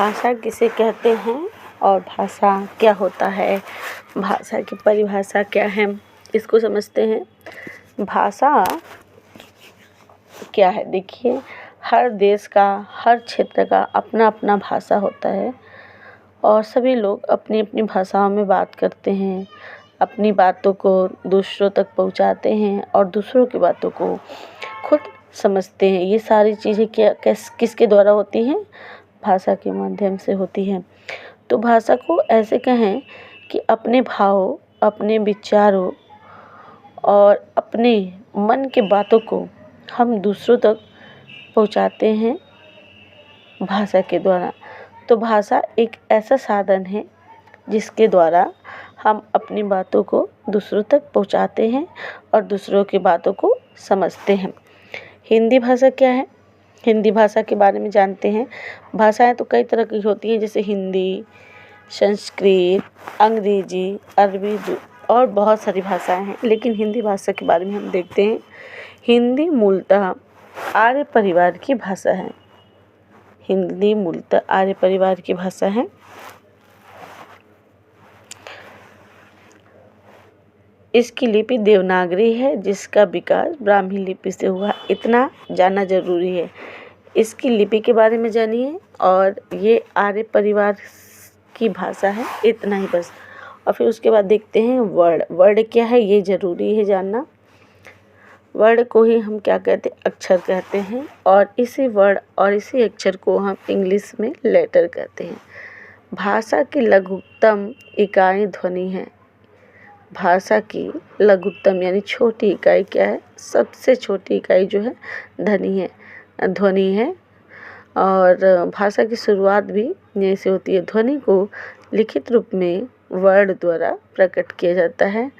भाषा किसे कहते हैं और भाषा क्या होता है, भाषा की परिभाषा क्या है, इसको समझते हैं। भाषा क्या है? देखिए, हर देश का, हर क्षेत्र का अपना अपना भाषा होता है और सभी लोग अपनी अपनी भाषाओं में बात करते हैं, अपनी बातों को दूसरों तक पहुंचाते हैं और दूसरों की बातों को खुद समझते हैं। ये सारी चीज़ें किसके द्वारा होती हैं? भाषा के माध्यम से होती हैं। तो भाषा को ऐसे कहें कि अपने भावों, अपने विचारों और अपने मन की बातों को हम दूसरों तक पहुंचाते हैं भाषा के द्वारा। तो भाषा एक ऐसा साधन है जिसके द्वारा हम अपनी बातों को दूसरों तक पहुंचाते हैं और दूसरों की बातों को समझते हैं। हिंदी भाषा क्या है? हिंदी भाषा के बारे में जानते हैं। भाषाएं तो कई तरह की होती हैं, जैसे हिंदी, संस्कृत, अंग्रेजी, अरबी और बहुत सारी भाषाएं हैं, लेकिन हिंदी भाषा के बारे में हम देखते हैं। हिंदी मूलतः आर्य परिवार की भाषा है। हिंदी मूलतः आर्य परिवार की भाषा है। इसकी लिपि देवनागरी है, जिसका विकास ब्राह्मी लिपि से हुआ। इतना जानना जरूरी है। इसकी लिपि के बारे में जानिए और ये आर्य परिवार की भाषा है, इतना ही बस। और फिर उसके बाद देखते हैं वर्ड। वर्ड क्या है, ये ज़रूरी है जानना। वर्ड को ही हम क्या कहते हैं? अक्षर कहते हैं। और इसी वर्ड और इसी अक्षर को हम इंग्लिश में लेटर कहते हैं। भाषा की लघुत्तम इकाई ध्वनि है। भाषा की लघुत्तम यानी छोटी इकाई क्या है? सबसे छोटी इकाई जो है ध्वनि है। और भाषा की शुरुआत भी यहीं से होती है। ध्वनि को लिखित रूप में वर्ड द्वारा प्रकट किया जाता है।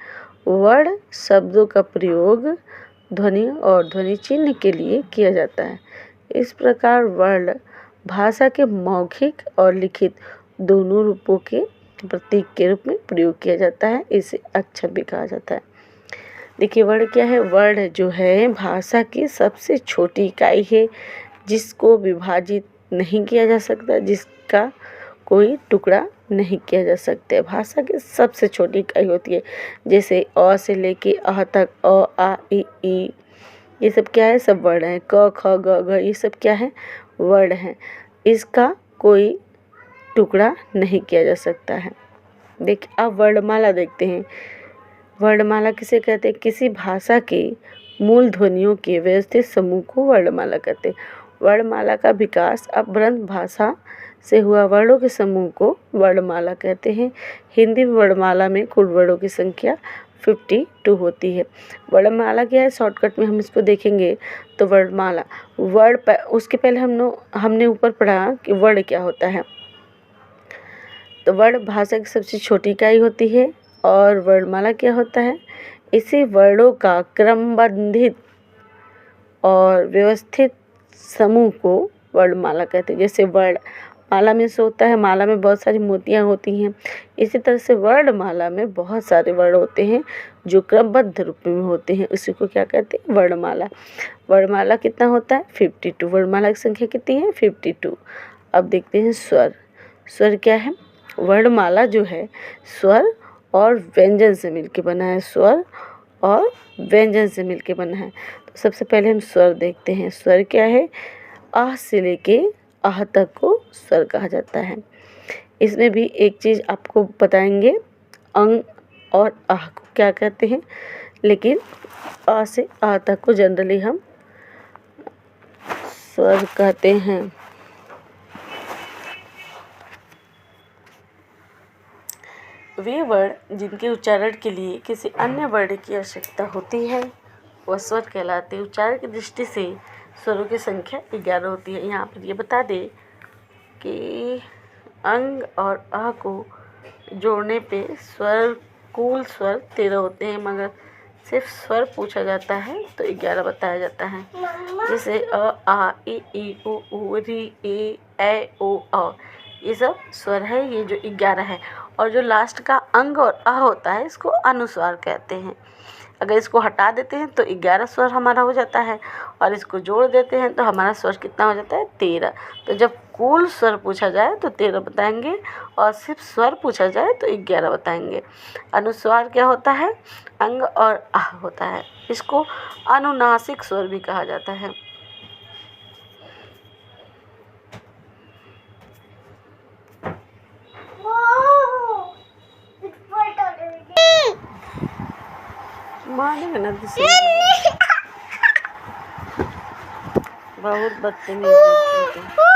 वर्ड शब्दों का प्रयोग ध्वनि और ध्वनि चिन्ह के लिए किया जाता है। इस प्रकार वर्ड भाषा के मौखिक और लिखित दोनों रूपों के प्रतीक के रूप में प्रयोग किया जाता है। इसे अक्षर भी कहा जाता है। देखिए, वर्ड क्या है? वर्ड जो है भाषा की सबसे छोटी इकाई है, जिसको विभाजित नहीं किया जा सकता, जिसका कोई टुकड़ा नहीं किया जा सकता। भाषा की सबसे छोटी इकाई होती है। जैसे अ से लेके अ तक, अ आ इ ई, ये सब क्या है? सब वर्ड हैं। क ख ग घ, ये सब क्या है? वर्ड हैं। इसका कोई टुकड़ा नहीं किया जा सकता है। देखिए, अब वर्णमाला देखते हैं। वर्णमाला किसे कहते हैं? किसी भाषा के मूल ध्वनियों के व्यवस्थित समूह को वर्णमाला कहते हैं। वर्णमाला का विकास अपभ्रंश भाषा से हुआ। वर्णों के समूह को वर्णमाला कहते हैं। हिंदी वर्णमाला में कुल वर्णों की संख्या 52 होती है। वर्णमाला क्या है? शॉर्टकट में हम इसको देखेंगे तो वर्णमाला उसके पहले हमने ऊपर पढ़ा कि वर्ण क्या होता है। तो वर्ण भाषा की सबसे छोटी इकाई होती है। और वर्णमाला क्या होता है? इसी वर्णों का क्रमबंधित और व्यवस्थित समूह को वर्णमाला कहते हैं। जैसे वर्ण माला में से होता है, माला में बहुत सारी मोतियां होती हैं। इसी तरह से वर्णमाला में बहुत सारे वर्ण होते हैं जो क्रमबद्ध रूप में होते हैं। उसी को क्या कहते हैं? वर्णमाला। वर्णमाला कितना होता है? 52। वर्णमाला की संख्या कितनी है? 52। अब देखते हैं स्वर। स्वर क्या है? वर्णमाला जो है स्वर और व्यंजन से मिलके बना है। स्वर और व्यंजन से मिलके बना है। तो सबसे पहले हम स्वर देखते हैं। स्वर क्या है? अ से लेके अह तक को स्वर कहा जाता है। इसमें भी एक चीज़ आपको बताएंगे, अंग और आह को क्या कहते हैं, लेकिन अ से अह तक को जनरली हम स्वर कहते हैं। वे वर्ण जिनके उच्चारण के लिए किसी अन्य वर्ण की आवश्यकता होती है वह स्वर कहलाते हैं। उच्चारण की दृष्टि से स्वरों की संख्या 11 होती है। यहाँ पर ये बता दें कि अंग और अ को जोड़ने पे कुल स्वर 13 होते हैं, मगर सिर्फ स्वर पूछा जाता है तो 11 बताया जाता है। जैसे अ आ इ ई उ ऊ री ए ऐ ओ औ, ये सब स्वर है, ये जो 11 है। और जो लास्ट का अंग और अ होता है इसको अनुस्वार कहते हैं। अगर इसको हटा देते हैं तो 11 स्वर हमारा हो जाता है और इसको जोड़ देते हैं तो हमारा स्वर कितना हो जाता है? 13। तो जब कुल स्वर पूछा जाए तो 13 बताएंगे और सिर्फ स्वर पूछा जाए तो 11 बताएंगे। अनुस्वार क्या होता है? अंग और आह होता है। इसको अनुनासिक स्वर भी कहा जाता है। मारेंगे ना किसी को। बहुत बदतमीज है।